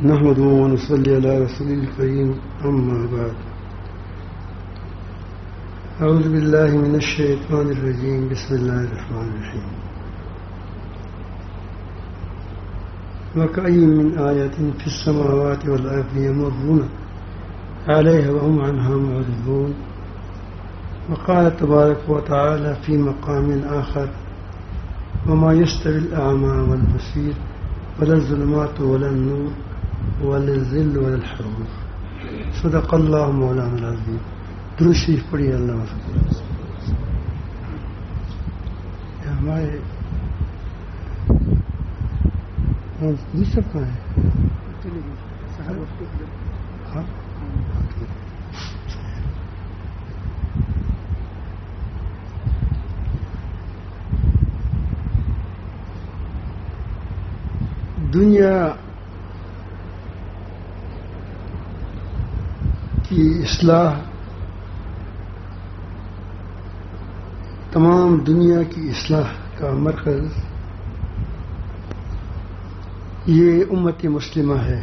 نحمده ونصلي على رسول الكريم أما بعد أعوذ بالله من الشيطان الرجيم بسم الله الرحمن الرحيم وكأي من آية في السماوات والأرض يمرون عليها وهم عنها معرضون وقال تبارك وتعالى في مقام آخر وما يستوي الأعمى والبصير ولا الظلمات ولا النور ولا الظل ولا الحرور صدق الله مولانا العظيم. درود شریف پڑھیے اللہ ہمارے دوسرا کہاں ہے؟ دنیا کی اصلاح تمام دنیا کی اصلاح کا مرکز یہ امت مسلمہ ہے.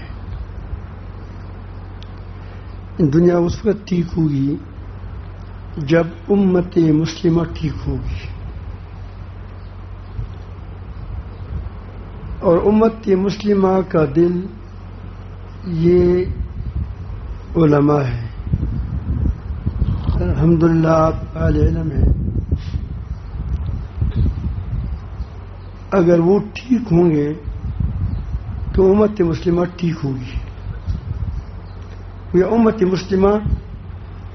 دنیا اس وقت ٹھیک ہوگی جب امت مسلمہ ٹھیک ہوگی، اور امت مسلمہ کا دل یہ علماء ہے. الحمدللہ آپ اہل علم ہیں، اگر وہ ٹھیک ہوں گے تو امت مسلمہ ٹھیک ہوگی. یہ امت مسلمہ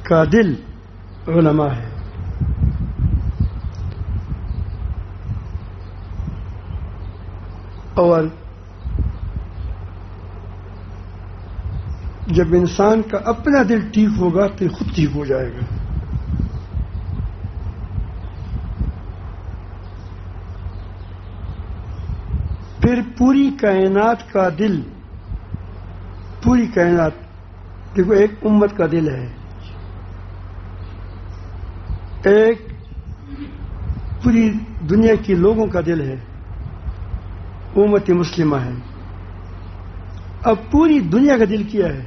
کا دل علماء ہے. اور جب انسان کا اپنا دل ٹھیک ہوگا تو خود ٹھیک ہو جائے گا. پھر پوری کائنات کا دل، پوری کائنات دیکھو ایک امت کا دل ہے، ایک پوری دنیا کے لوگوں کا دل ہے، امت مسلمہ ہے. اب پوری دنیا کا دل کیا ہے؟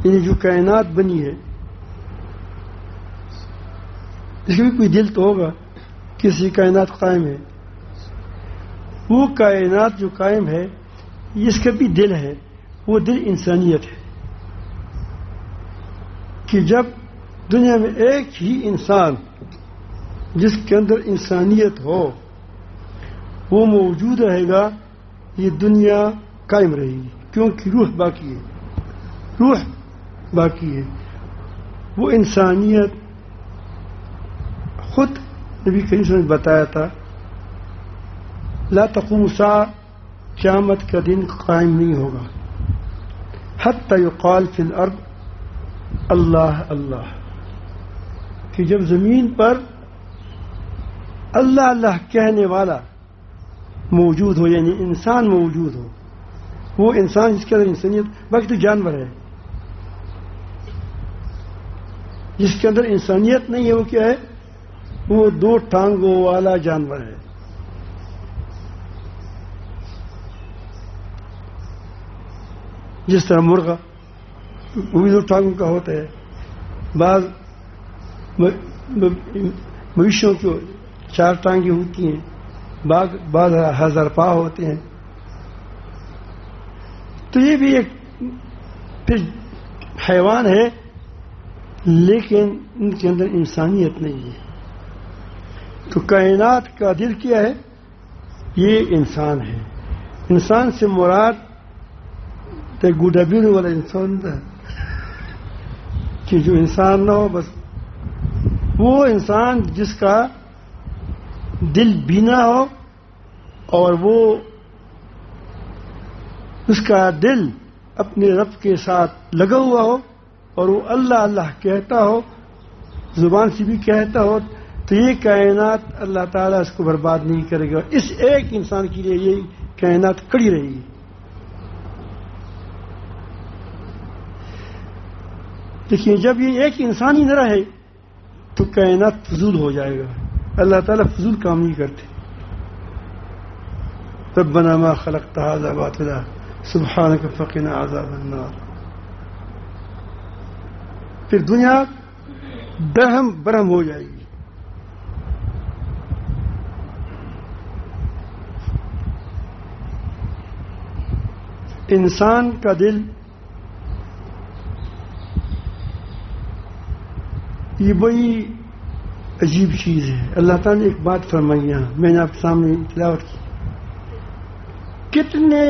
یعنی جو کائنات بنی ہے اس میں کوئی دل تو ہوگا، کسی کائنات قائم ہے. وہ کائنات جو قائم ہے اس کا بھی دل ہے، وہ دل انسانیت ہے. کہ جب دنیا میں ایک ہی انسان جس کے اندر انسانیت ہو وہ موجود رہے گا، یہ دنیا قائم رہے گی، کیونکہ روح باقی ہے، روح باقی ہے. وہ انسانیت خود نبی کریم صلی اللہ علیہ وسلم نے بتایا تھا، لا تقوم الساعة، قیامت کا دن قائم نہیں ہوگا حتی یقال فی الارض اللہ اللہ، کہ جب زمین پر اللہ اللہ کہنے والا موجود ہو، یعنی انسان موجود ہو. وہ انسان جس کے اندر انسانیت، باقی تو جانور ہے. جس کے اندر انسانیت نہیں ہے وہ کیا ہے؟ وہ دو ٹانگوں والا جانور ہے. جس طرح مرغا وہ بھی دو ٹانگوں کا ہوتا ہے. بعض مویشیوں کی 4 ٹانگیں ہوتی ہیں، بعض ہزار پا ہوتے ہیں. تو یہ بھی ایک پھر حیوان ہے، لیکن ان کے اندر انسانیت نہیں ہے. تو کائنات کا دل کیا ہے؟ یہ انسان ہے. انسان سے مراد گڈابیر والا انسان تھا کہ جو انسان نہ ہو، بس وہ انسان جس کا دل بینا ہو اور وہ اس کا دل اپنے رب کے ساتھ لگا ہوا ہو اور وہ اللہ اللہ کہتا ہو، زبان سے بھی کہتا ہو، تو یہ کائنات اللہ تعالیٰ اس کو برباد نہیں کرے گا. اس ایک انسان کے لیے یہ کائنات کھڑی رہے گی. دیکھیے جب یہ ایک انسان ہی نہ رہے تو کائنات فضول ہو جائے گا. اللہ تعالیٰ فضول کام نہیں کرتے. ربنا ما خلقت هذا باطلا سبحانک فقنا عذاب النار. پھر دنیا درہم برہم ہو جائے گی. انسان کا دل یہ بڑی عجیب چیز ہے. اللہ تعالیٰ نے ایک بات فرمائی ہے، میں نے آپ کے سامنے تلاوت کی. کتنے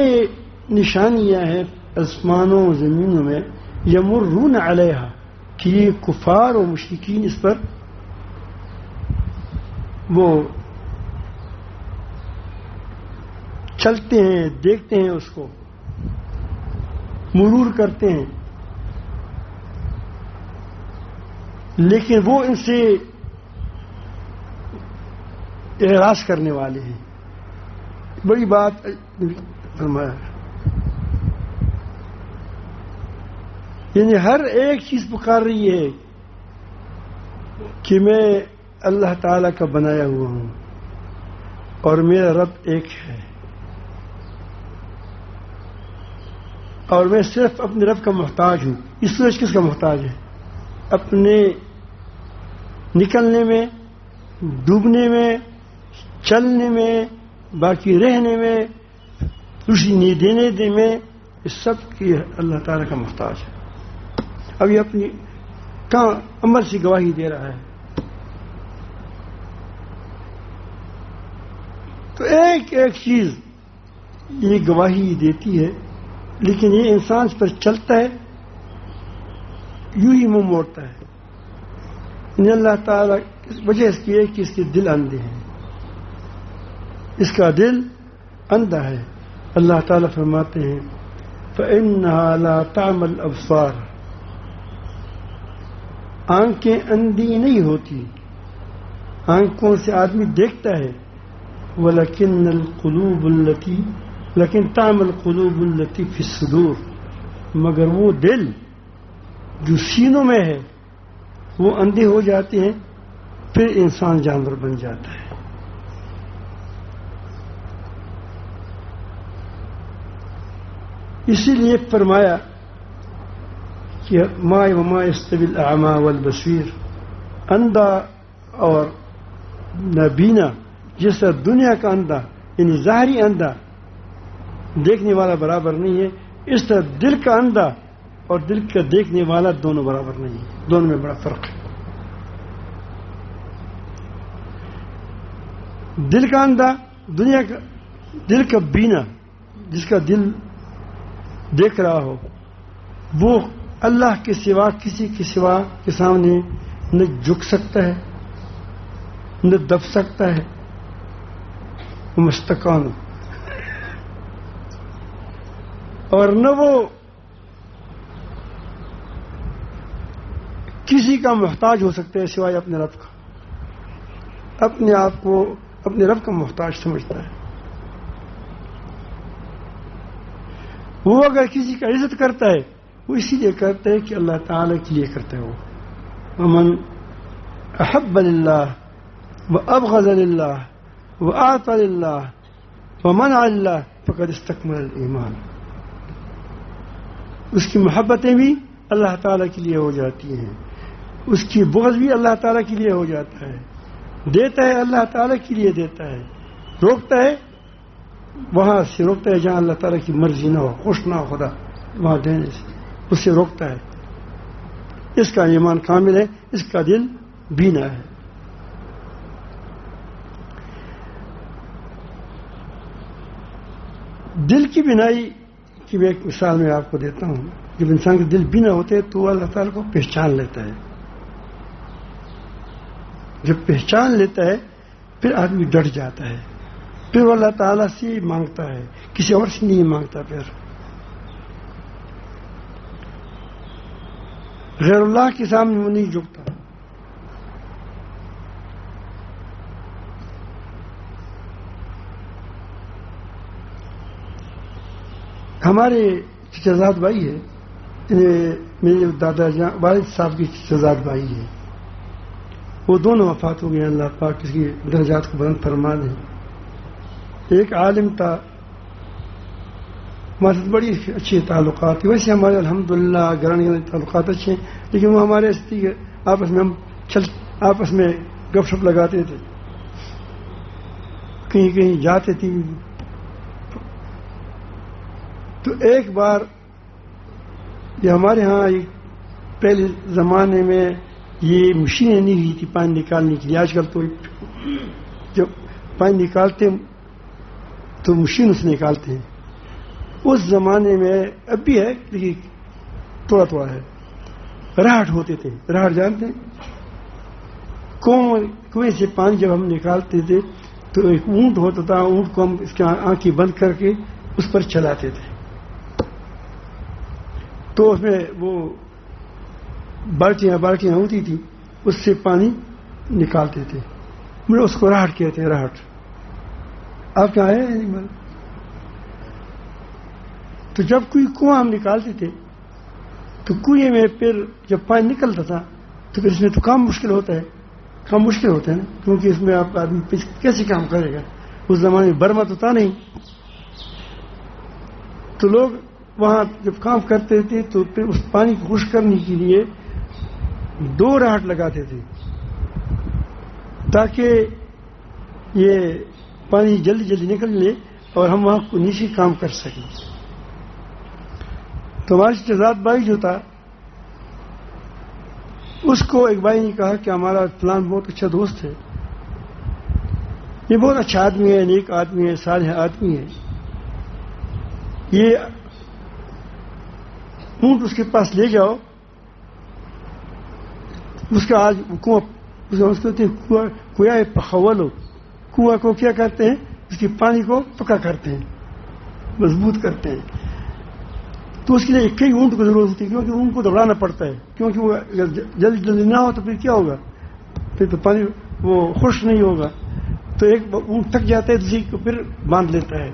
نشانیاں ہیں آسمانوں و زمینوں میں، یمرون علیہا، کہ یہ کفار و مشرکین اس پر وہ چلتے ہیں، دیکھتے ہیں، اس کو مرور کرتے ہیں، لیکن وہ ان سے اعراض کرنے والے ہیں. بڑی بات فرمایا. یعنی ہر ایک چیز پکار رہی ہے کہ میں اللہ تعالی کا بنایا ہوا ہوں اور میرا رب ایک ہے، اور میں صرف اپنے رب کا محتاج ہوں. اس سورج کس کا محتاج ہے؟ اپنے نکلنے میں، ڈوبنے میں، چلنے میں، باقی رہنے میں، روشنی دینے میں، اس سب کی اللہ تعالیٰ کا محتاج ہے. اب یہ اپنی کہاں عمل سے گواہی دے رہا ہے. تو ایک ایک چیز یہ گواہی دیتی ہے، لیکن یہ انسان پر چلتا ہے، یوں ہی منہ موڑتا ہے. ان اللہ تعالیٰ وجہ اس کی ہے کہ اس کے دل اندھے ہیں، اس کا دل اندھا ہے. اللہ تعالیٰ فرماتے ہیں فَإِنَّهَا لَا تَعْمَى الْأَبْصَارُ، آنکھیں اندھی نہیں ہوتی، آنکھوں سے آدمی دیکھتا ہے. وَلَكِنَّ الْقُلُوبُ الَّتِي، لیکن تعمل القلوب التي فی الصدور، مگر وہ دل جو سینوں میں ہے وہ اندھے ہو جاتے ہیں، پھر انسان جانور بن جاتا ہے. اسی لیے فرمایا کہ ما يستوي الاعمى والبصير، اندھا اور نابینا، جس طرح دنیا کا اندھا یعنی ظاہری اندھا دیکھنے والا برابر نہیں ہے، اس طرح دل کا اندھا اور دل کا دیکھنے والا دونوں برابر نہیں ہے، دونوں میں بڑا فرق ہے. دل کا اندھا، دنیا کا دل کا بینا، جس کا دل دیکھ رہا ہو، وہ اللہ کے سوا کسی کے سوا کے سامنے نہ جھک سکتا ہے، نہ دب سکتا ہے، مستقان، اور نہ وہ کسی کا محتاج ہو سکتا ہے سوائے اپنے رب کا. اپنے آپ کو اپنے رب کا محتاج سمجھتا ہے. وہ اگر کسی کا عزت کرتا ہے وہ اسی لیے کرتا ہے کہ اللہ تعالی کے لیے کرتا ہے. وہ ومن احب للہ وابغض للہ واعطى للہ ومنع للہ فقد استکمل الایمان. اس کی محبتیں بھی اللہ تعالیٰ کے لیے ہو جاتی ہیں، اس کی بغض بھی اللہ تعالیٰ کے لیے ہو جاتا ہے. دیتا ہے اللہ تعالیٰ کے لیے دیتا ہے، روکتا ہے وہاں سے روکتا ہے جہاں اللہ تعالیٰ کی مرضی نہ ہو، خوش نہ ہو خدا وہاں دینے سے، اس سے روکتا ہے. اس کا ایمان کامل ہے، اس کا دل بینا ہے. دل کی بینائی کی میں ایک مثال میں آپ کو دیتا ہوں. جب انسان کے دل بینا ہوتے ہیں تو وہ اللہ تعالیٰ کو پہچان لیتا ہے. جب پہچان لیتا ہے پھر آدمی ڈٹ جاتا ہے، پھر وہ اللہ تعالیٰ سے مانگتا ہے، کسی اور سے نہیں مانگتا. پھر غیر اللہ کے سامنے وہ نہیں جھکتا. ہمارے چچازاد بھائی ہے، میرے دادا جان والد صاحب کی چچازاد بھائی ہے، وہ دونوں وفات ہو گئے. اللہ پاک اس کی درجات کو بلند فرما دے. ایک عالم تھا، ہمارے ساتھ بڑی اچھی تعلقات تھے. ویسے ہمارے الحمدللہ گھرانے تعلقات اچھے ہیں, لیکن وہ ہمارے آپس میں ہم آپس میں گپ شپ لگاتے تھے, کہیں کہیں جاتے تھے. تو ایک بار یہ ہمارے ہاں پہلے زمانے میں یہ مشینیں نہیں ہوئی تھی پانی نکالنے کے لیے. آج کل تو جب پانی نکالتے تو مشین سے نکالتے ہیں. اس زمانے میں اب بھی ہے لیکن تھوڑا تھوڑا ہے. راہٹ ہوتے تھے, راہٹ جانتے ہیں, کنویں سے پانی جب ہم نکالتے تھے تو ایک اونٹ ہوتا تھا, اونٹ کو ہم اس کی آنکھیں بند کر کے اس پر چلاتے تھے. تو اس میں وہ بالٹیاں ہوتی تھی, اس سے پانی نکالتے تھے. اس کو راہٹ کہتے ہیں, راہٹ. آپ کیا ہے؟ تو جب کوئی کنواں ہم نکالتے تھے تو کنویں میں پھر جب پانی نکلتا تھا تو پھر اس میں تو کام مشکل ہوتا ہے نا, کیونکہ اس میں آپ آدمی کیسے کام کرے گا. اس زمانے میں برما تو تھا نہیں, تو لوگ وہاں جب کام کرتے تھے تو پھر اس پانی کو خشک کرنے کے لیے 2 راہٹ لگاتے تھے تاکہ یہ پانی جلدی جلدی نکل لے اور ہم وہاں کو نیچے کام کر سکیں. تو ہمارے شہزاد بھائی جو تھا اس کو ایک بھائی نے کہا کہ ہمارا فلان بہت اچھا دوست ہے, یہ بہت اچھا آدمی ہے, نیک آدمی ہے, صالح آدمی ہے, یہ اونٹ اس کے پاس لے جاؤ. اس کا آج کنواں پخولو, کنواں کو کیا کرتے ہیں, اس کے پانی کو پکا کرتے ہیں, مضبوط کرتے ہیں. تو اس کے لیے کئی اونٹ کی ضرورت ہوتی ہے, کیونکہ اونٹ کو دوڑانا پڑتا ہے, کیونکہ وہ جلدی جلدی نہ ہو تو پھر کیا ہوگا, پھر تو پانی وہ خشک نہیں ہوگا. تو ایک اونٹ تھک جاتا ہے, دوسری کو پھر باندھ لیتا ہے.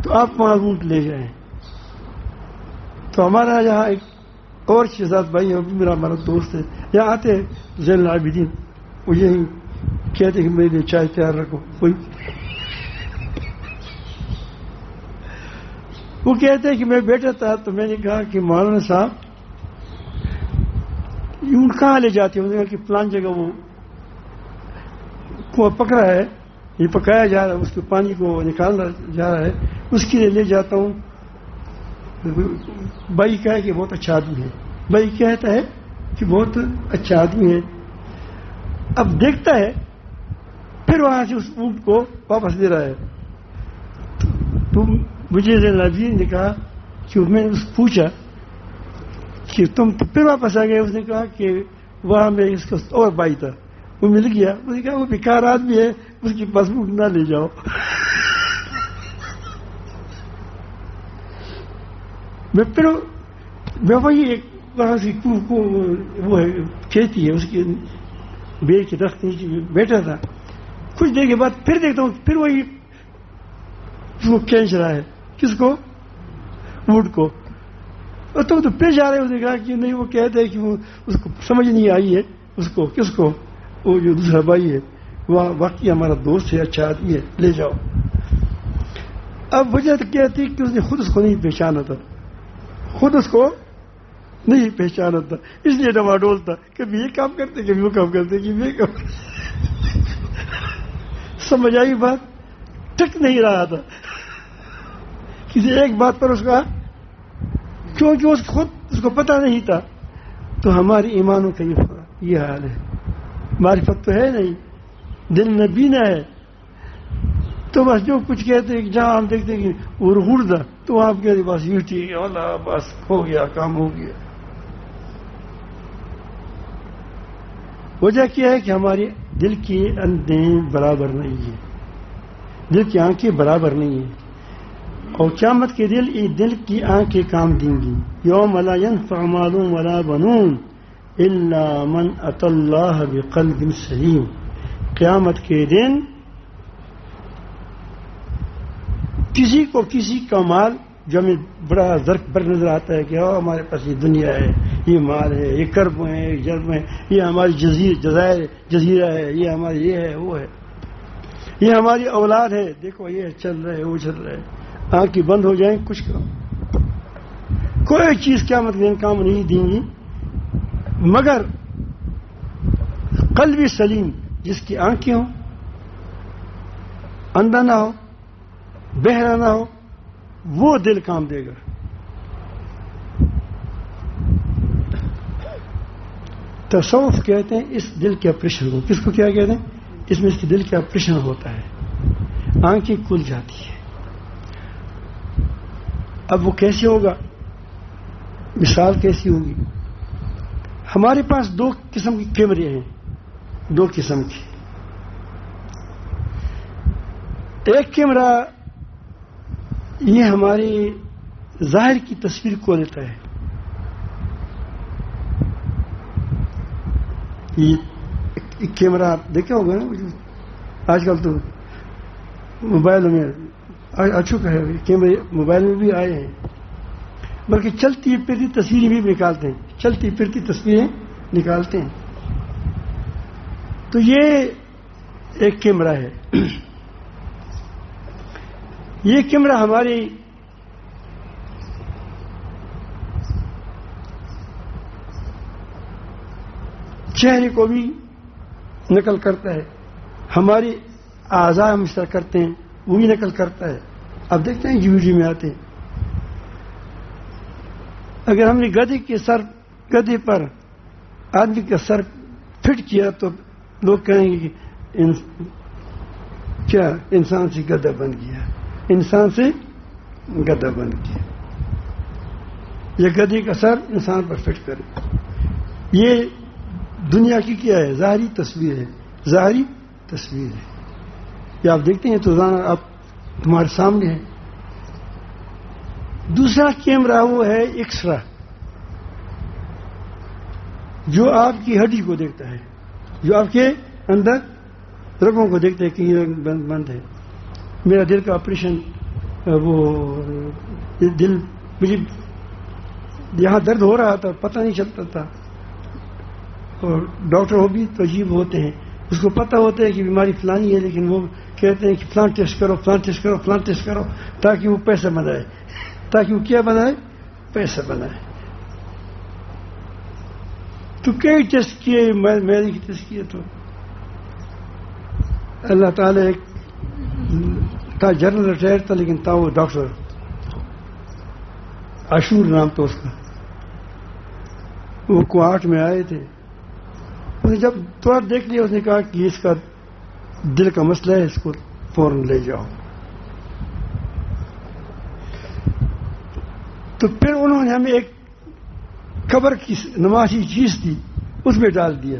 تو آپ وہاں اونٹ لے جائیں. تو ہمارا یہاں ایک اور شہزاد بھائی ہے, ہمارا دوست ہے, یہاں آتے ہیں زین العابدین, وہ یہی کہتے کہ میرے لیے چائے تیار رکھو. کوئی وہ کہتے ہیں کہ میں بیٹھا تھا تو میں نے کہا کہ مولانا صاحب اونٹ کہاں لے جاتے ہیں؟ انہوں نے کہا کہ فلان جگہ وہ کنواں پکڑا ہے, یہ پکایا جا رہا ہے, اس کے پانی کو نکالا جا رہا ہے, اس کے لیے لے جاتا ہوں. بھائی کہا کہ بہت اچھا آدمی ہے, بھائی کہتا ہے کہ بہت اچھا آدمی ہے. اب دیکھتا ہے پھر وہاں سے اس اونٹ کو واپس دے رہا ہے. تو مجھے العابدین نے کہا کہ میں نے پوچھا کہ تم پھر واپس آ گئے. اس نے کہا کہ وہاں میں اس کا اور بھائی تھا, وہ مل گیا. اس نے کہا وہ بیکار آدمی ہے, اس کے پاس اونٹ نہ لے جاؤ. میں وہی ایک وہاں سے وہ کھیتی ہے, اس کے بیر کے درخت نیچے بیٹھا تھا. کچھ دیر کے بعد پھر دیکھتا ہوں پھر وہی اس کو کھینچ رہا ہے. کس کو؟ اونٹ کو. اور تم تو پھر جا رہے. اس نے کہا کہ نہیں, وہ کہتے ہیں کہ وہ اس کو سمجھ نہیں آئی ہے. اس کو کس کو؟ وہ جو دوسرا بھائی ہے, وہ واقعی ہمارا دوست ہے, اچھا آدمی ہے, لے جاؤ. اب وجہ تو کیا تھی کہ اس نے خود اس کو نہیں پہچانا تھا, اس لیے ڈواڈول تھا. کبھی یہ کام کرتے, کبھی وہ کام کرتے, کبھی یہ کام سمجھ آئی بات؟ ٹک نہیں رہا تھا کسی ایک بات پر اس کا, کیونکہ اس کو پتہ نہیں تھا. تو ہماری ایمانوں کا یہ حال ہے. معرفت تو ہے نہیں, دل نبینا ہے. تو بس جو کچھ کہتے ہیں, جہاں ہم دیکھتے ہیں کہ وہ رغردہ, تو آپ کہتے بس یہ ٹھیک ہے, اللہ بس ہو گیا, کام ہو گیا. وجہ کیا ہے کہ ہماری دل کی اندھیں برابر نہیں ہے, دل کی آنکھیں برابر نہیں ہیں. اور قیامت کے دل کی آنکھیں کام دیں گی. یوم لا ينفع مال ولا بنون الا من اتى الله بقلب سلیم. قیامت کے دن کسی کو کسی کا مال جو ہمیں بڑا بر نظر آتا ہے کہ ہمارے پاس یہ دنیا ہے, یہ مال ہے, یہ کرب ہیں, یہ جرب ہیں, یہ ہماری جزیرہ ہے, یہ ہماری یہ ہے, وہ ہے, یہ ہماری اولاد ہے, دیکھو یہ چل رہا ہے, وہ چل رہا ہے. آنکھیں بند ہو جائیں کچھ کرو. کوئی چیز قیامت کے دن کام نہیں دیں گی مگر قلب سلیم، جس کی آنکھیں ہوں، اندھا نہ ہو، بہرا نہ ہو، وہ دل کام دے گا. تصوف کہتے ہیں اس دل کے آپریشن کو. کس کو کیا کہتے ہیں؟ اس میں اس کے دل کا آپریشن ہوتا ہے، آنکھیں کھل جاتی ہے. اب وہ کیسے ہوگا؟ مثال کیسی ہوگی؟ ہمارے پاس 2 قسم کے کیمرے ہیں، 2 قسم کے. ایک کیمرہ یہ ہماری ظاہر کی تصویر کو لیتا ہے. یہ کیمرہ آپ دیکھا ہوگا نا، آج کل تو موبائل میں آ چکا ہے، کیمرے موبائل میں بھی آئے ہیں، بلکہ چلتی پھرتی تصویریں بھی نکالتے ہیں، چلتی پھرتی تصویریں نکالتے ہیں. تو یہ ایک کیمرہ ہے. یہ کیمرہ ہماری چہرے کو بھی نقل کرتا ہے، ہماری اعضاء ہم اس طرح کرتے ہیں وہ بھی نقل کرتا ہے. اب دیکھتے ہیں کہ ویڈیو میں آتے ہیں، اگر ہم نے گدھے پر آدمی کا سر فٹ کیا تو لوگ کہیں گے کہ کیا انسان سے گدھا بن گیا، انسان سے گدھا بن گیا. یہ گدھے کا سر انسان پر فٹ کرے. یہ دنیا کی کیا ہے؟ ظاہری تصویر ہے، ظاہری تصویر ہے. یہ آپ دیکھتے ہیں تو آپ تمہارے سامنے ہے. دوسرا کیمرہ وہ ہے ایکسرا، جو آپ کی ہڈی کو دیکھتا ہے، جو آپ کے اندر رگوں کو دیکھتا ہے کہ یہ بند ہے. میرا دل کا آپریشن، وہ دل مجھے یہاں درد ہو رہا تھا، پتہ نہیں چلتا تھا. اور ڈاکٹر وہ بھی تو عجیب ہوتے ہیں، اس کو پتہ ہوتا ہے کہ بیماری فلانی ہے، لیکن وہ کہتے ہیں کہ فلان ٹیسٹ کرو، فلان ٹیسٹ کرو، فلان ٹیسٹ کرو، تاکہ وہ پیسہ بنائے، تاکہ وہ کیا بنائے؟ پیسہ بنائے. تو کئی ٹیسٹ کیے، میں نے ٹیسٹ کیے. تو اللہ تعالیٰ ایک تھا جنرل ریٹائر تھا، لیکن تھا وہ ڈاکٹر، عاشور نام تھا اس کا. وہ کوارٹ میں آئے تھے، انہوں نے جب تھوڑا دیکھ لیا اس نے کہا کہ اس کا دل کا مسئلہ ہے، اس کو فوراً لے جاؤ. تو پھر انہوں نے ہمیں ایک قبر کی نمازی چیز تھی، اس میں ڈال دیا.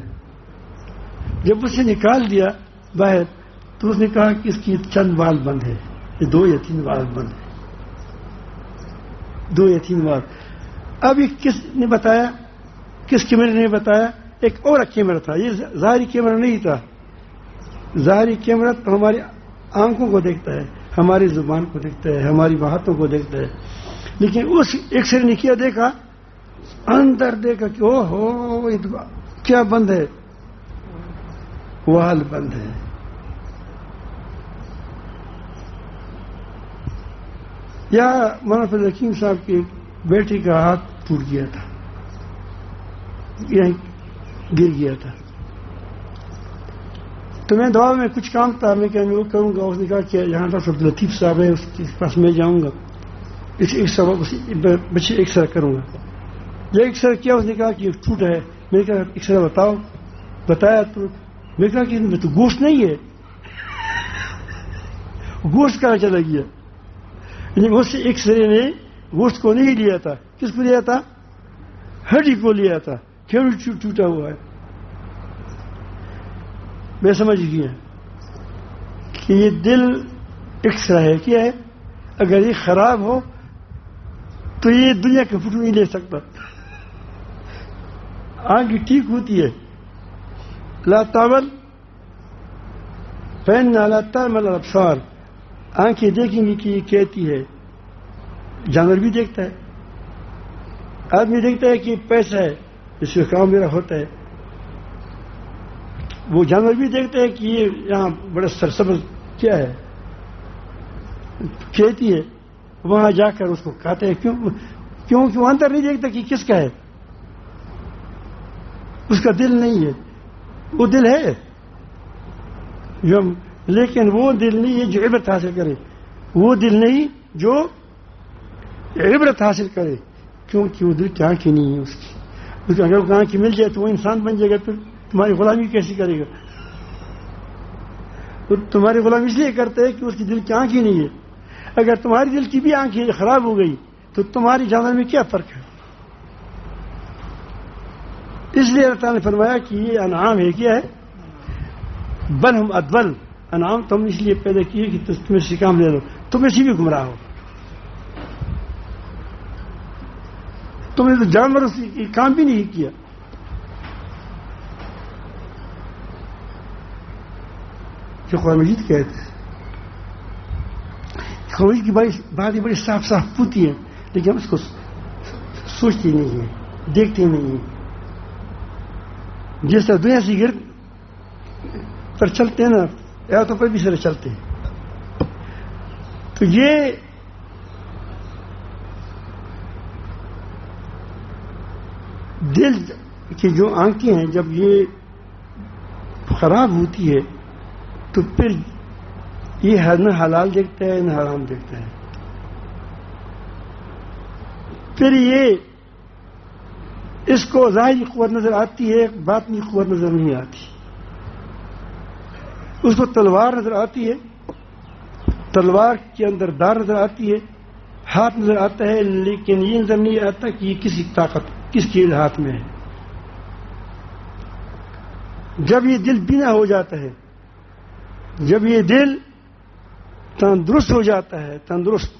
جب اسے نکال دیا باہر تو اس نے کہا کہ اس کی چند بال بند ہے، یہ 2 یا 3 بال بند ہے، 2 یا 3 بال. اب یہ کس نے بتایا؟ کس کیمرے نے بتایا؟ ایک اور کیمرہ تھا. یہ ظاہری کیمرہ نہیں تھا. ظاہری کیمرہ تو ہماری آنکھوں کو دیکھتا ہے، ہماری زبان کو دیکھتا ہے، ہماری باتوں کو دیکھتا ہے. لیکن اس ایک نے کیا دیکھا؟ اندر دیکھا کہ او ہو کیا بند ہے؟ وال بند ہے. یا مولانا فضل حکیم صاحب کی بیٹی کا ہاتھ ٹوٹ گیا تھا، یہیں گر گیا تھا. تو میں دعا میں کچھ کام تھا، میں کہ وہ کروں گا. اس نے کہا کہ یہاں ڈاکٹر عبداللطیف صاحب ہے، اس کے پاس میں جاؤں گا، بچے ایکسرا کروں گا. یہ ایکسرا کیا؟ اس نے کہا کہ ٹوٹا ہے. میں نے کہا ایکسرا بتاؤ. بتایا تو میں نے کہا کہ میں تو گوشت نہیں ہے. گوشت کہاں چلا گیا؟ اس سے ایکسرے نے گوشت کو نہیں لیا تھا. کس کو لیا تھا؟ ہڈی کو لیا تھا. کیوں ٹوٹا ہوا ہے؟ میں سمجھ گیا کہ یہ دل ایکسرا ہے. کیا ہے؟ اگر یہ خراب ہو تو یہ دنیا کے فوٹو نہیں لے سکتا. آنکھ ٹھیک ہوتی ہے، لا تعمل فإنها لا تعمل الأبصار. آنکھیں دیکھیں گی کہ یہ کہتی ہے. جانور بھی دیکھتا ہے، آدمی دیکھتا ہے کہ پیسہ ہے، اس کا کام میرا ہوتا ہے. وہ جانور بھی دیکھتا ہے کہ یہ یہاں بڑا سرسبز کیا ہے، کھیتی ہے. وہاں جا کر اس کو کہتے ہیں کیوں اندر نہیں دیکھتا کہ کس کا ہے. اس کا دل نہیں ہے. وہ دل ہے لیکن وہ دل نہیں ہے جو عبرت حاصل کرے. وہ دل نہیں جو عبرت حاصل کرے، کیونکہ وہ دل کی آنکھیں نہیں ہے اس کی اگر آنکھیں مل جائے تو وہ انسان بن جائے گا. پھر تمہاری غلامی کیسی کرے گا؟ تو تمہاری غلامی اس لیے کرتے ہیں کہ اس کی دل کی آنکھ ہی نہیں ہے. اگر تمہاری دل کی بھی آنکھیں خراب ہو گئی تو تمہاری جانور میں کیا فرق ہے؟ اس لیے اللہ تعالیٰ نے فرمایا کہ یہ انعام ہے. کیا ہے؟ بل ہم ادول. انعام تو ہم اس لیے پیدا کیے کہ تمہیں سے کام لے لو. تم اسی بھی گمراہ ہو. تم نے تو جانور کی کام بھی نہیں کیا. جو قرآن مجید کہتے ہیں قرآن کی باتیں بڑی صاف صاف پوتی ہیں لیکن ہم اس کو سوچتے نہیں ہیں، دیکھتے نہیں ہیں. جس طرح دنیا سے گرد پر چلتے ہیں نا، آیاتوں پر بھی سر چلتے ہیں. تو یہ دل کی جو آنکھیں ہیں جب یہ خراب ہوتی ہے تو پھر یہ نہ حلال دیکھتا ہے نہ حرام دیکھتا ہے. پھر یہ اس کو ظاہری قوت نظر آتی ہے، باطنی قوت نظر نہیں آتی. اس کو تلوار نظر آتی ہے، تلوار کے اندر دار نظر آتی ہے، ہاتھ نظر آتا ہے، لیکن یہ نظر نہیں آتا کہ یہ کسی طاقت کس چیز ہاتھ میں ہے. جب یہ دل بینا ہو جاتا ہے، جب یہ دل تندرست ہو جاتا ہے، تندرست،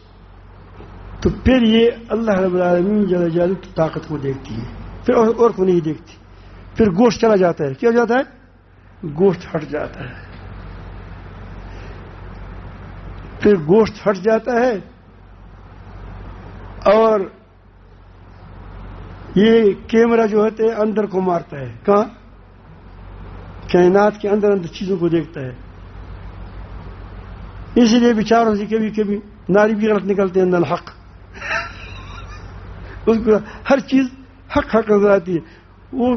تو پھر یہ اللہ رب العالمین جل جلالہ کی طاقت کو دیکھتی ہے، پھر اور کو نہیں دیکھتی. پھر گوشت چلا جاتا ہے. کیا ہو جاتا ہے؟ گوشت ہٹ جاتا ہے. پھر گوشت ہٹ جاتا ہے اور یہ کیمرہ جو ہوتا ہے اندر کو مارتا ہے. کہاں؟ کائنات کے اندر چیزوں کو دیکھتا ہے. اس لیے بیچاروں سے کبھی کبھی ناری بھی غلط نکلتے ہیں. نل حق اس کو ہر چیز حق نظر آتی ہے. وہ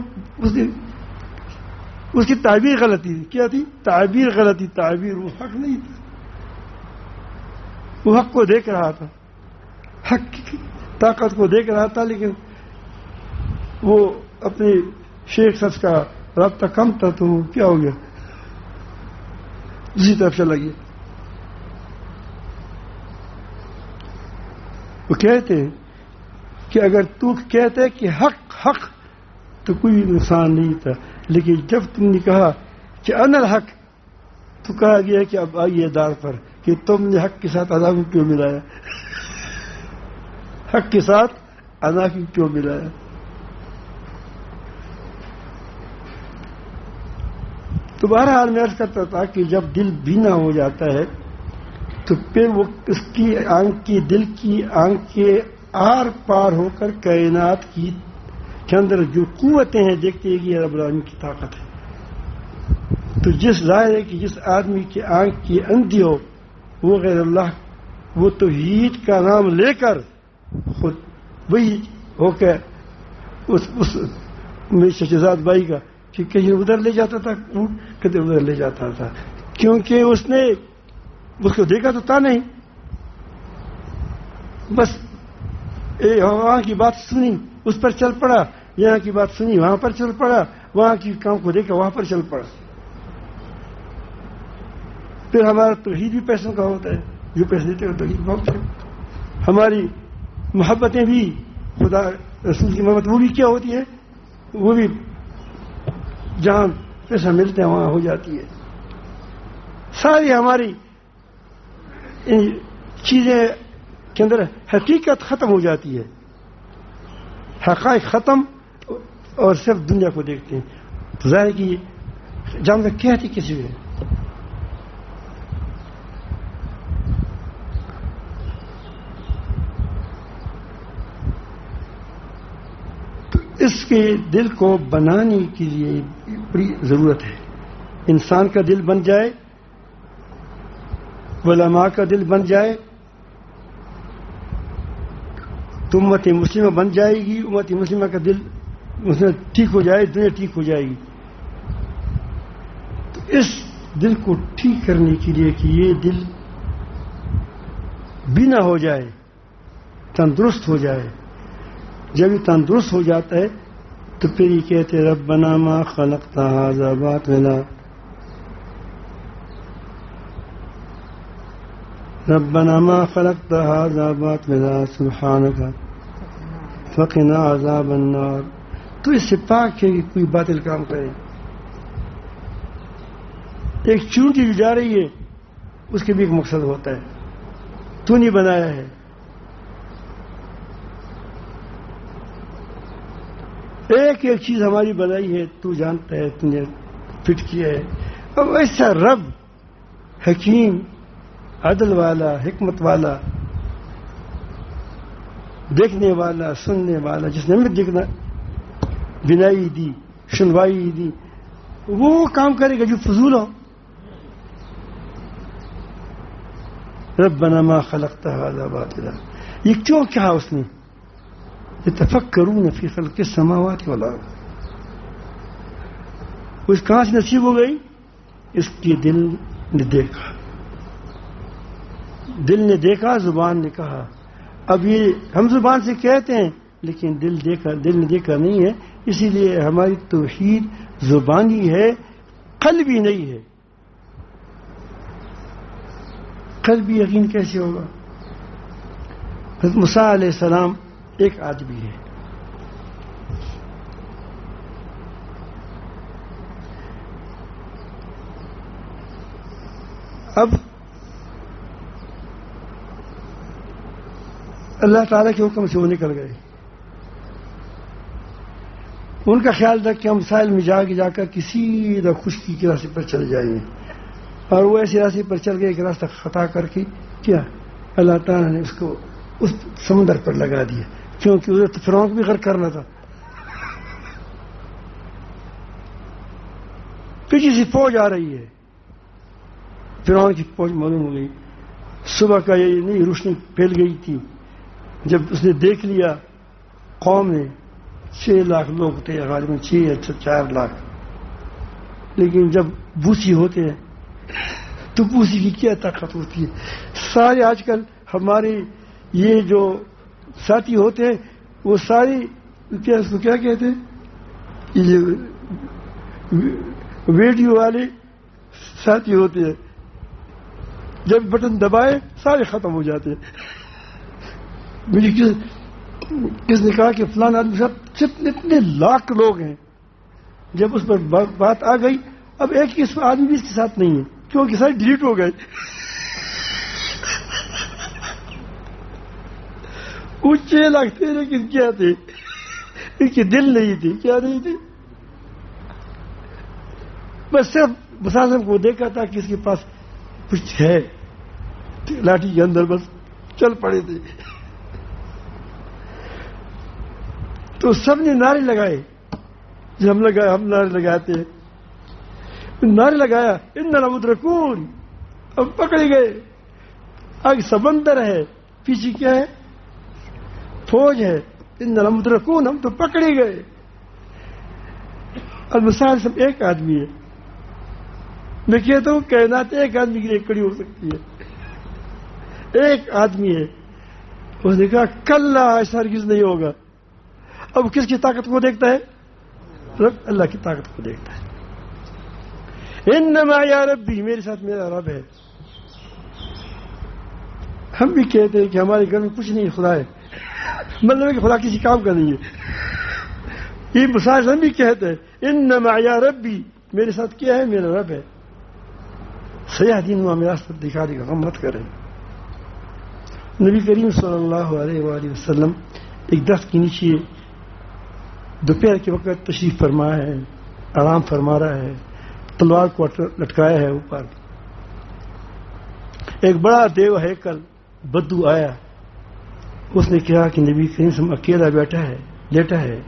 اس کی تعبیر غلط تھی. کیا تھی؟ تعبیر غلط تھی. تعبیر وہ حق نہیں تھا. وہ حق کو دیکھ رہا تھا، حق کی طاقت کو دیکھ رہا تھا، لیکن وہ اپنے شیخ سچ کا رابطہ کم تھا تو کیا ہو گیا؟ دوسری طرف چلا گیا. وہ کہتے ہیں کہ اگر تو کہتے کہ حق تو کوئی نقصان نہیں تھا، لیکن جب تم نے کہا کہ انا الحق تو کہا گیا کہ اب آئیے دار پر کہ تم نے حق کے ساتھ انا کو کیوں ملایا. حق کے ساتھ انا کو کیوں ملایا. تو بہرحال میں عرض کرتا تھا کہ جب دل بینا ہو جاتا ہے تو پھر وہ اس کی آنکھ کی دل کی آنکھ کے آر پار ہو کر کائنات کی کے اندر جو قوتیں ہیں دیکھتے ہیں کہ یہ رب العالمین کی طاقت ہے. تو جس ظاہر ہے کہ جس آدمی کی آنکھ کی اندھی ہو وہ غیر اللہ، وہ توحید کا نام لے کر خود وہی ہو کے اس میری شہزاد بائی کا کہ کہیں ادھر لے جاتا تھا، کدھر ادھر لے جاتا تھا، کیونکہ اس نے اس کو دیکھا تو تھا نہیں، بس وہاں کی بات سنی اس پر چل پڑا، یہاں کی بات سنی وہاں پر چل پڑا، وہاں کی کام کو دیکھا وہاں پر چل پڑا. پھر ہمارا توحید بھی پیسوں کا ہوتا ہے، جو پیسے دیتے ہیں توحید بہت ہے. ہماری محبتیں بھی خدا رسول کی محبت وہ بھی کیا ہوتی ہے، وہ بھی جہاں پیسہ ملتے ہیں وہاں ہو جاتی ہے. ساری ہماری چیزیں کے اندر حقیقت ختم ہو جاتی ہے، حقائق ختم، اور صرف دنیا کو دیکھتے ہیں. تو ظاہر کہ جانور کہتے کسی بھی اس کے دل کو بنانے کے لیے بڑی ضرورت ہے. انسان کا دل بن جائے، علماء کا دل بن جائے، تو امت مسلمہ بن جائے گی، امت مسلمہ کا دل مسلمہ ٹھیک ہو جائے، دنیا ٹھیک ہو جائے گی. تو اس دل کو ٹھیک کرنے کے لیے کہ یہ دل بینا ہو جائے، تندرست ہو جائے. جب یہ تندرست ہو جاتا ہے تو پھر یہ کہتے ربنا ما خلقت ھذا باطلا، ربنا ما خلقت ھذا باطلا سبحانک فقنا عذاب النار. تو اس سے پاک ہے کہ کوئی باطل کام کرے. ایک چونٹی جو جا رہی ہے اس کے بھی ایک مقصد ہوتا ہے، تو نہیں بنایا ہے. ایک ایک چیز ہماری بنائی ہے، تو جانتا ہے، تو نے فٹ کیا ہے. اب ایسا رب حکیم، عدل والا، حکمت والا، دیکھنے والا، سننے والا، جس نے ہمیں دیکھنا بنائی دی، سنوائی دی، وہ کام کرے گا جو فضول ہو. ربنا ما خلقت ھذا باطلا، یہ کیوں کہا اس نے؟ یتفکرون فی خلق السماوات والارض. اس کہاں سے نصیب ہو گئی؟ اس کے دل نے دیکھا، دل نے دیکھا، زبان نے کہا. اب یہ ہم زبان سے کہتے ہیں لیکن دل نے دیکھا نہیں ہے. اسی لیے ہماری توحید زبانی ہے، قلبی نہیں ہے. قلبی یقین کیسے ہوگا؟ حضرت موسیٰ علیہ السلام ایک آدمی ہے، اب اللہ تعالیٰ کے حکم سے وہ نکل گئے. ان کا خیال تھا کہ ہم ساحل میں جا کر کسی خشکی کے راستے پر چل جائیں گے، اور وہ ایسے راستے پر چل گئے کہ راستہ خطا کر کے کیا اللہ تعالیٰ نے اس کو اس سمندر پر لگا دیا، کیونکہ ادھر تو فرعون کو بھی غرق کرنا تھا. پیچھے سے فوج آ رہی ہے، فرعون کی فوج معلوم ہو گئی. صبح کا یہ نہیں روشنی پھیل گئی تھی. جب اس نے دیکھ لیا، قوم نے 6 لاکھ لوگ تھے غالباً، 6 یا 4 لاکھ، لیکن جب بوسی ہوتے ہیں تو بوسی کی کیا طاقت ہوتی ہے. سارے آج کل ہمارے یہ جو ساتھی ہوتے ہیں وہ ساری اس کو کیا کہتے ہیں، یہ ویڈیو والے ساتھی ہوتے ہیں، جب بٹن دبائے سارے ختم ہو جاتے ہیں. مجھے کس نے کہا کہ فلاں آدمی صاحب اتنے لاکھ لوگ ہیں، جب اس پر بات آ گئی اب ایک اس آدمی بھی اس کے ساتھ نہیں ہے کیونکہ سارے ڈیلیٹ ہو گئے. وہ 6 لاکھ تھے لیکن کیا تھے، ان کے دل نہیں تھے. کیا نہیں تھے؟ بس صرف مسازم کو دیکھا تھا کہ اس کے پاس کچھ ہے، لاٹھی کے اندر بس چل پڑے تھے. تو سب نے نعرے لگائے، جب ہم نعرے لگاتے ہیں، نعرے لگایا ان لمدرکون، اب پکڑے گئے. آگے سمندر ہے، پیچھے کیا ہے؟ فوج ہے. ان لمدرکون، ہم تو پکڑے گئے. المثال سب ایک آدمی ہے. میں کہتا ہوں کائنات ایک آدمی کے لیے کھڑی ہو سکتی ہے، ایک آدمی ہے. اس نے کہا کلا، ایسا ہرگز نہیں ہوگا. اب کس کی طاقت کو دیکھتا ہے؟ رب اللہ کی طاقت کو دیکھتا ہے. انما یا ربی، میرے ساتھ میرا رب ہے. ہم بھی کہتے ہیں کہ ہمارے گھر میں کچھ نہیں، خدا ہے، مطلب ہے کہ خدا کسی کام کا نہیں ہے. یہ مساج ہم بھی کہتے ہیں انما یا ربی، میرے ساتھ کیا ہے؟ میرا رب ہے. سیاح دین ہمیں راستہ دکھا دے گا، غم مت کریں. نبی کریم صلی اللہ علیہ وآلہ وسلم ایک درخت کے نیچے دوپہر کے وقت تشریف فرما ہے، آرام فرما رہا ہے، تلوار کو لٹکایا ہے اوپر. ایک بڑا دیو ہیکل بدو آیا. اس نے کہا کہ نبی کریم صلی اللہ علیہ وسلم اکیلا بیٹھا ہے، لیٹا ہے.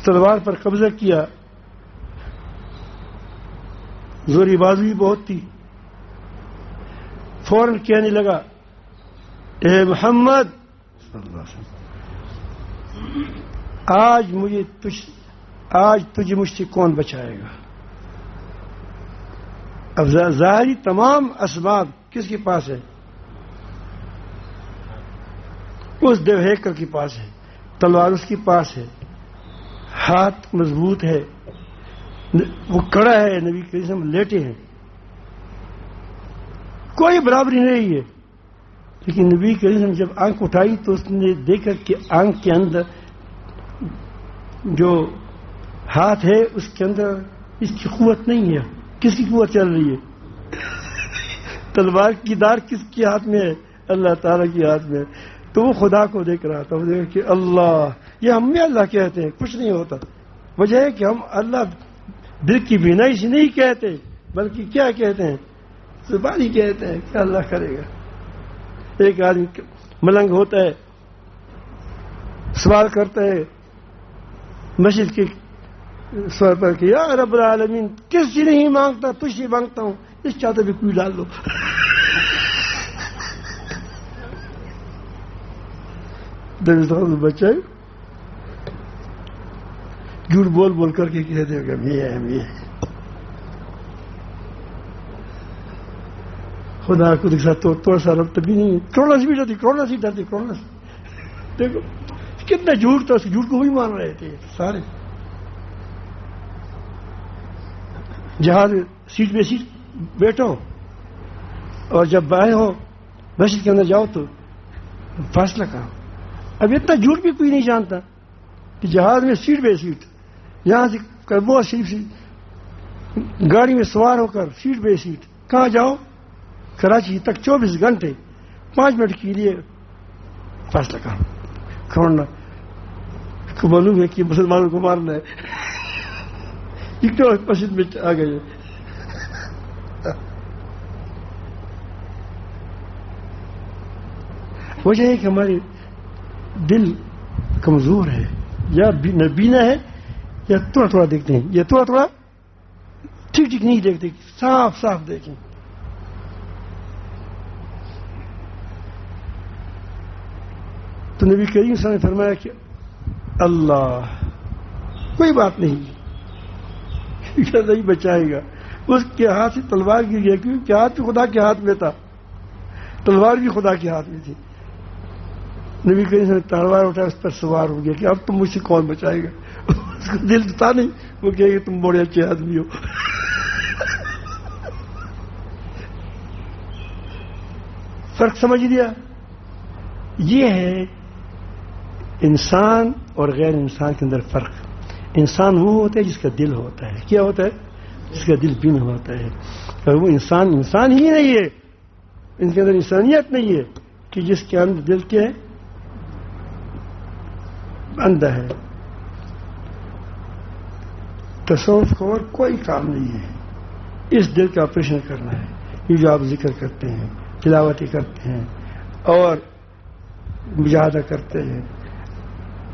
تلوار پر قبضہ کیا، زوری بازوی بہت تھی. فوراً کہنے لگا اے محمد صلی اللہ علیہ وسلم آج تجھے مجھ سے کون بچائے گا؟ اب ظاہری تمام اسباب کس کے پاس ہے؟ اس دیو ہیکل کے پاس ہے، تلوار اس کے پاس ہے، ہاتھ مضبوط ہے، وہ کڑا ہے، نبی کریم صلی اللہ علیہ وسلم لیٹے ہیں، کوئی برابری نہیں ہے. لیکن نبی کریم صلی اللہ علیہ وسلم جب آنکھ اٹھائی تو اس نے دیکھا کہ آنکھ کے اندر جو ہاتھ ہے اس کے اندر اس کی قوت نہیں ہے. کس کی قوت چل رہی ہے؟ تلوار کی دار کس کے ہاتھ میں ہے؟ اللہ تعالیٰ کے ہاتھ میں. تو وہ خدا کو دیکھ رہا تھا، وہ دیکھا کہ اللہ، یہ ہم میں اللہ کہتے ہیں، کچھ نہیں ہوتا. وجہ ہے کہ ہم اللہ دل کی بینائی سے نہیں کہتے، بلکہ کیا کہتے ہیں؟ زبان ہی کہتے ہیں کہ اللہ کرے گا. ایک آدمی ملنگ ہوتا ہے، سوال کرتا ہے مسجد کے سوال پر کہ یا رب العالمین کس سے نہیں مانگتا، تجھ سے مانگتا ہوں، اس چادر پہ کوئی ڈال دو. بچہ جھوٹ بول بول کر کے کہتے ہیں کہ میں خدا کو دیکھا تو تھوڑا سا ربط بھی نہیں ہے. کرونا سے بھی ڈرتی، کرونا سے ڈرتی، کرونا سے. دیکھو کتنا جھوٹ تھا، اس جھوٹ کو بھی مان رہے تھے سارے. جہاز سیٹ پہ سیٹ بیٹھو اور جب باہر ہو مسجد کے اندر جاؤ تو فاصلہ کہاں. اب اتنا جھوٹ بھی کوئی نہیں جانتا کہ جہاز میں سیٹ بے سیٹ، یہاں سے کربو شریف سے گاڑی میں سوار ہو کر سیٹ بے سیٹ کہاں جاؤ؟ کراچی تک 24 گھنٹے 5 منٹ کے لیے فاصلہ کہاں. کرونا کو معلوم ہے کہ مسلمانوں کو مارنا ہے، مسجد میں آ گئے. وجہ ہے کہ ہمارے دل کمزور ہے، یا نبینا ہے، یا تھوڑا تھوڑا دیکھتے ہیں، یا تھوڑا تھوڑا ٹھیک ٹھیک نہیں دیکھتے، صاف صاف دیکھیں. تو نبی کریم صلی اللہ علیہ وسلم نے فرمایا کہ اللہ کوئی بات نہیں نہیں بچائے گا. اس کے ہاتھ سے تلوار گر گیا، کیونکہ ہاتھ بھی خدا کے ہاتھ میں تھا، تلوار بھی خدا کے ہاتھ میں تھی. نبی کریم صلی اللہ علیہ وسلم نے تلوار اٹھا، اس پر سوار ہو گیا کہ اب تم مجھ سے کون بچائے گا. اس کا دل تو تھا نہیں، وہ کہے کہ تم بڑے اچھے آدمی ہو. فرق سمجھ لیا؟ یہ ہے انسان اور غیر انسان کے اندر فرق. انسان وہ ہوتا ہے جس کا دل ہوتا ہے. کیا ہوتا ہے؟ جس کا دل بین ہوتا ہے. اور وہ انسان ہی نہیں ہے، ان کے اندر انسانیت نہیں ہے کہ جس کے اندر دل کے اندر ہے. تصوف کا اور کوئی کام نہیں ہے، اس دل کا آپریشن کرنا ہے. یہ جو آپ ذکر کرتے ہیں، تلاوتیں کرتے ہیں اور مجاہدہ کرتے ہیں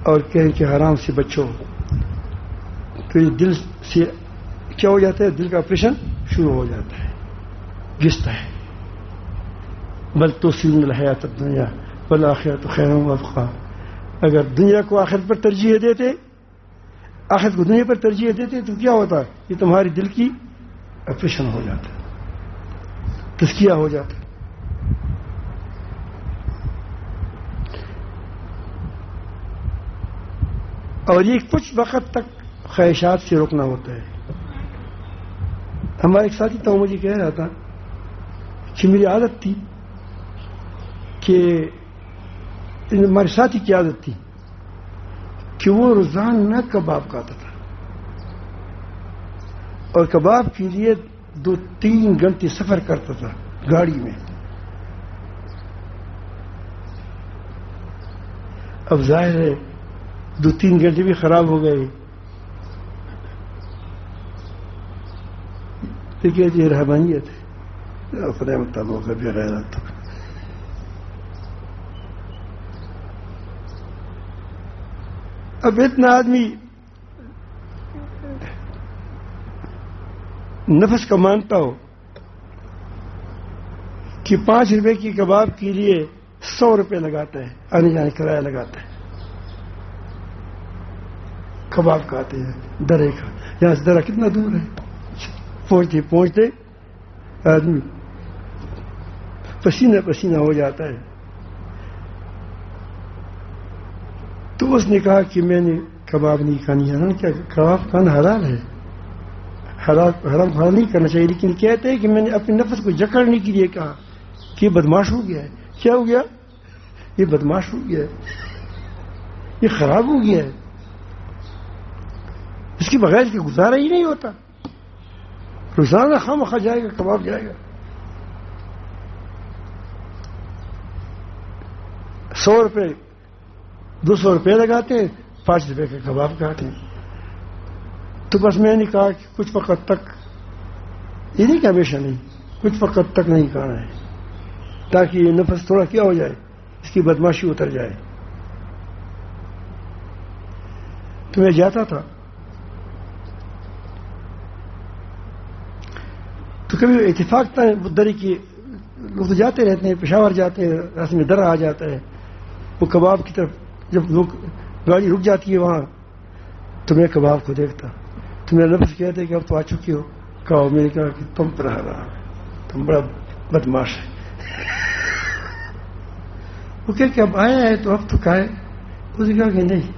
اور کہیں کہ حرام سے بچو، تو یہ دل سے کیا ہو جاتا ہے؟ دل کا آپریشن شروع ہو جاتا ہے، گھستا ہے. بل تؤثرون الحیات الدنیا والآخرۃ خیر وابقیٰ. اگر دنیا کو آخرت پر ترجیح دیتے، آخرت کو دنیا پر ترجیح دیتے تو کیا ہوتا؟ یہ تمہاری دل کی آپریشن ہو جاتا، تزکیہ ہو جاتا. اور یہ کچھ وقت تک خواہشات سے روکنا ہوتا ہے. ہمارا ایک ساتھی تھا، مجھے کہہ رہا تھا کہ میری عادت تھی کہ ہمارے ساتھی کی عادت تھی کہ وہ روزانہ کباب کھاتا تھا، اور کباب کے لیے 2-3 گھنٹے سفر کرتا تھا گاڑی میں. اب ظاہر ہے 2-3 گھنٹے بھی خراب ہو گئے. دیکھیے یہ رہبانیت ہے، خدا مطابق بھی غیرت. اب اتنا آدمی نفس کا مانتا ہو کہ 5 روپے کی کباب کے لیے 100 روپے لگاتا ہے، آنے جانے کرایہ لگاتا ہے، کباب کھاتے ہیں درے کا. یہاں سے درا کتنا دور ہے، پہنچتے پہنچتے آدمی پسینہ پسینہ ہو جاتا ہے. تو اس نے کہا کہ میں نے کباب نہیں کھانی ہے. کیا کباب کھانا حلال ہے، حرام کھانا نہیں کرنا چاہیے، لیکن کہتے ہیں کہ میں نے اپنے نفس کو جکڑنے کے لیے کہا کہ یہ بدماش ہو گیا ہے. کیا ہو گیا؟ یہ بدماش ہو گیا ہے، یہ خراب ہو گیا ہے، اس کے بغیر کہ گزارا ہی نہیں ہوتا. روزانہ خواہ جائے گا کباب جائے گا. 100 روپے 200 روپے لگاتے ہیں، 5 روپے کا کباب کھاتے ہیں. تو بس میں نے کہا کہ کچھ وقت تک، یہ نہیں کہ ہمیشہ نہیں، کچھ وقت تک نہیں کھانا ہے تاکہ یہ نفس تھوڑا کیا ہو جائے، اس کی بدماشی اتر جائے. تو میں جاتا تھا تو کبھی اتفاق تھا درے کی لوگ تو جاتے رہتے ہیں، پشاور جاتے ہیں، راستے میں درا آ جاتا ہے. وہ کباب کی طرف جب لوگ گاڑی رک جاتی ہے وہاں تو میں کباب کو دیکھتا. تو میرا لفظ کہتے کہ اب تو آ چکی ہو. کہا میں نے کہا کہ تم پر رہا، تم بڑا بدماش ہے. وہ کہ اب آیا ہے تو اب تو کھائے. اس نے کہا کہ نہیں،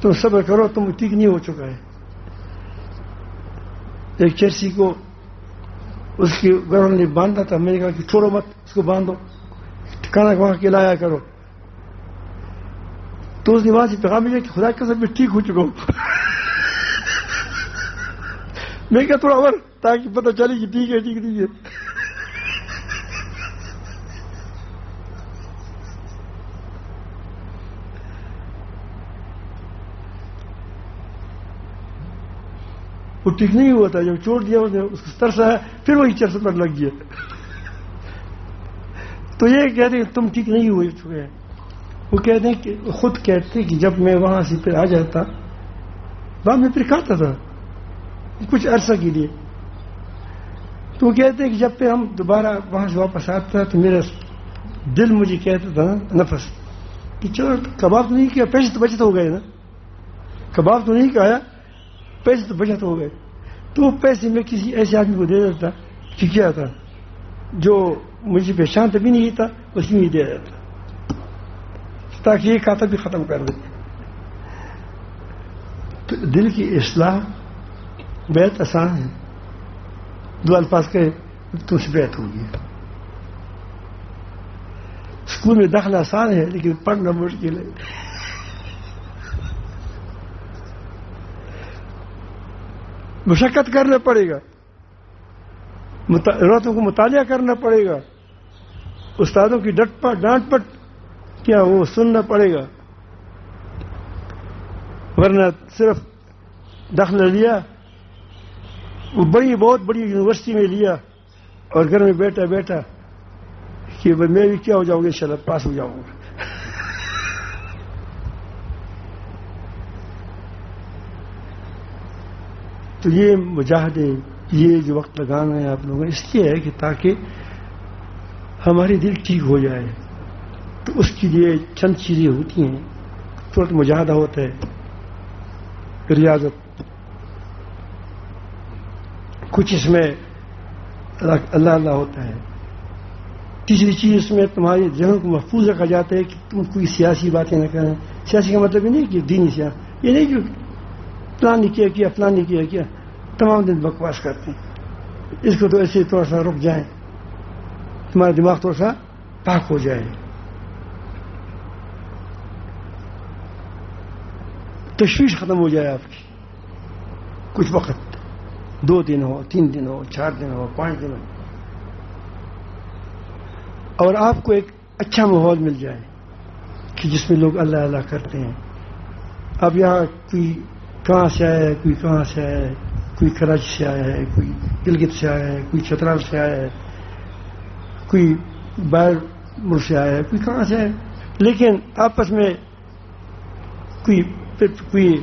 تم صبر کرو، تم ٹھیک نہیں ہو چکا ہے. ایک چرسی کو اس کے گھر نے باندھا تھا. میں نے کہا کہ چھوڑو مت، اس کو باندھو، ٹھکانا وہاں کے لایا کرو. تو اس نے وہاں سے پیغام ملا کہ خدا کے قسم میں ٹھیک ہو چکا ہوں. میں کہا تھوڑا اور تاکہ پتہ چلے کہ ٹھیک ہے ٹھیک نہیں ہے. وہ ٹھیک نہیں ہوا تھا. جب چھوڑ دیا اس نے، اس کو ترس آیا، پھر وہی چرس پر لگ گیا. تو یہ کہتے ہیں تم ٹھیک نہیں ہوئے چکے ہیں. وہ کہتے ہیں کہ خود کہتے ہیں کہ جب میں وہاں سے پھر آ جاتا، وہاں میں پھر کھاتا تھا کچھ عرصہ کے لیے. تو وہ کہتے ہیں کہ جب پھر ہم دوبارہ وہاں سے واپس آتا تو میرا دل مجھے کہتا تھا، نفس، کہ چلو کباب تو نہیں کیا، پیسے تو بچت ہو گئے نا، کباب تو نہیں کھایا، پیسے تو بچت ہو گئے. تو وہ پیسے میں کسی ایسے آدمی کو دے دیتا کہ کیا تھا جو مجھے پہچانتا بھی نہیں تھا، اس میں ہی دے دیتا تاکہ یہ کھاتا بھی ختم کر دے. تو دل کی اصلاح بیعت آسان ہے. 2 الفاظ کہے تم سے بیعت ہوگی. اسکول میں داخلہ آسان ہے لیکن پڑھنا مشکل ہے. مشقت کرنا پڑے گا، راتوں کو مطالعہ کرنا پڑے گا، استادوں کی ڈانٹ پٹ کیا وہ سننا پڑے گا. ورنہ صرف داخلہ لیا، وہ بہت بڑی یونیورسٹی میں لیا اور گھر میں بیٹھا کہ میں بھی کیا ہو جاؤں گا، انشاءاللہ پاس ہو جاؤں گا. تو یہ مجاہدے، یہ جو وقت لگانا ہے آپ لوگوں اس لیے ہے کہ تاکہ ہماری دل ٹھیک ہو جائے. تو اس کے لیے چند چیزیں ہوتی ہیں. تھوڑا مجاہدہ ہوتا ہے، ریاضت، کچھ اس میں اللہ اللہ ہوتا ہے. تیسری چیز اس میں تمہارے ذہن کو محفوظ رکھا جاتا ہے کہ تم کوئی سیاسی باتیں نہ کریں. سیاسی کا مطلب یہ نہیں کہ دینی سیاست، یہ نہیں کہ فلان نے کیا فلان نے کیا، تمام دن بکواس کرتے ہیں. اس کو تو ایسے تھوڑا سا رک جائیں، تمہارا دماغ تھوڑا سا پاک ہو جائے، تشویش ختم ہو جائے آپ کی. کچھ وقت، 2 دن ہو، 3 دن ہو، 4 دن ہو، 5 دن ہو، اور آپ کو ایک اچھا ماحول مل جائے کہ جس میں لوگ اللہ اللہ کرتے ہیں. اب یہاں کوئی کہاں سے آیا ہے، کوئی کہاں سے آیا ہے، کوئی کراچی سے آیا ہے، کوئی گلگت سے آیا ہے، کوئی چترال سے آیا ہے، کوئی باہر ملک سے آیا ہے، کوئی کہاں سے آیا ہے، لیکن آپس میں کوئی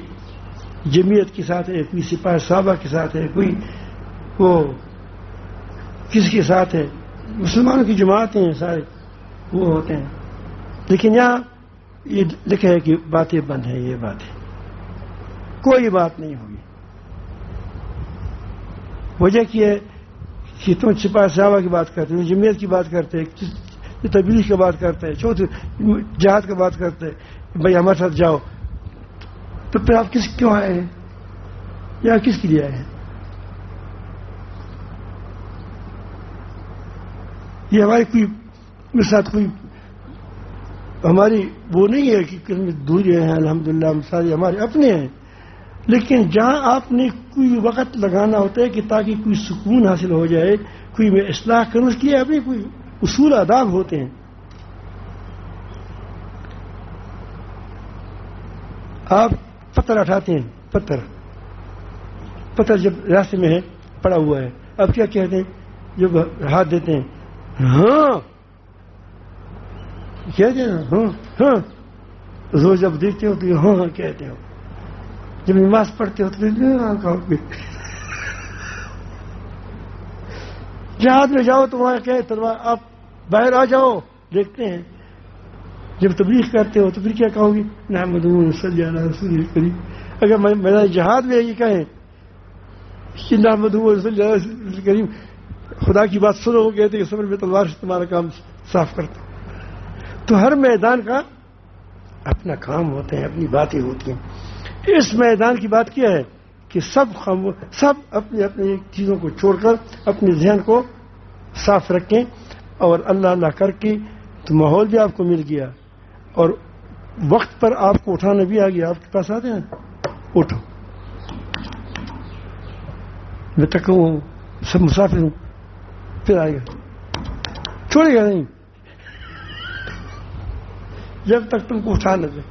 جمعیت کے ساتھ ہے، کوئی سپاہ صحابہ کے ساتھ ہے، کوئی وہ کس کے ساتھ ہے. مسلمانوں کی جماعتیں ہیں سارے، وہ ہوتے ہیں. لیکن یہاں یہ لکھا ہے کہ باتیں بند ہیں. یہ باتیں کوئی بات نہیں ہوگی. وجہ کیا ہے کہ تم سپاہ سالار کی بات کرتے ہو, جمعیت کی بات کرتے ہیں, تبلیغ کی بات کرتے ہیں, چوتھے جہاد کی بات کرتے ہیں, بھائی ہمارے ساتھ جاؤ. تو پھر آپ کیوں آئے ہیں یا کس کے لیے آئے ہیں؟ یہ ہماری کوئی میرے ساتھ کوئی ہماری وہ نہیں ہے کہ دوری ہیں. الحمدللہ ہم سارے ہمارے اپنے ہیں. لیکن جہاں آپ نے کوئی وقت لگانا ہوتا ہے کہ تاکہ کوئی سکون حاصل ہو جائے, کوئی میں اصلاح کروں, اس کے لیے اپنے کوئی اصول آداب ہوتے ہیں. آپ پتھر اٹھاتے ہیں, پتھر جب راستے میں ہے پڑا ہوا ہے, اب کیا کہتے ہیں جب ہاتھ دیتے ہیں؟ ہاں کہتے ہیں ہاں ہاں. روز جب دیکھتے ہو تو یہ ہاں کہتے ہو. جب نماز پڑھتے ہو تو جہاد میں جاؤ تو وہاں کہے تلوار, آپ باہر آ جاؤ, دیکھتے ہیں. جب تبلیغ کرتے ہو تو پھر کیا کہو گی؟ محمد صلی اللہ علیہ وسلم. اگر میرا جہاد میں یہ کہیں کہ محمد صلی اللہ علیہ وسلم, خدا کی بات سنو, کہتے کہ صبر میں تلوار سے تمہارا کام صاف کرتا. تو ہر میدان کا اپنا کام ہوتے ہیں, اپنی باتیں ہوتی ہیں. اس میدان کی بات کیا ہے کہ سب اپنی اپنی چیزوں کو چھوڑ کر اپنے ذہن کو صاف رکھیں, اور اللہ اللہ کر کے تو ماحول بھی آپ کو مل گیا, اور وقت پر آپ کو اٹھانا بھی آ گیا. آپ کے پاس آتے ہیں, اٹھو. میں تک ہوں سب مسافر ہوں, پھر آئے گا, چھوڑے گا نہیں جب تک تم کو اٹھا نہ دے.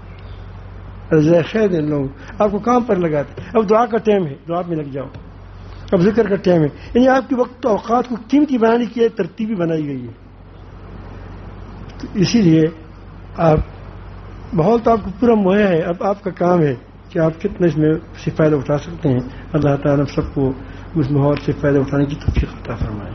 خیر دیں لوگ آپ کو کام پر لگاتے. اب دعا کا ٹائم ہے, دعا میں لگ جاؤ. اب ذکر کا ٹائم ہے, یعنی آپ کے وقت اوقات کو قیمتی بنانے کی ترتیبی بنائی گئی ہے. تو اسی لیے آپ ماحول تو آپ کو پورا مہیا ہے. اب آپ کا کام ہے کہ آپ کتنے اس میں سے فائدہ اٹھا سکتے ہیں. اللہ تعالیٰ سب کو اس ماحول سے فائدہ اٹھانے کی توفیق عطا فرمائے.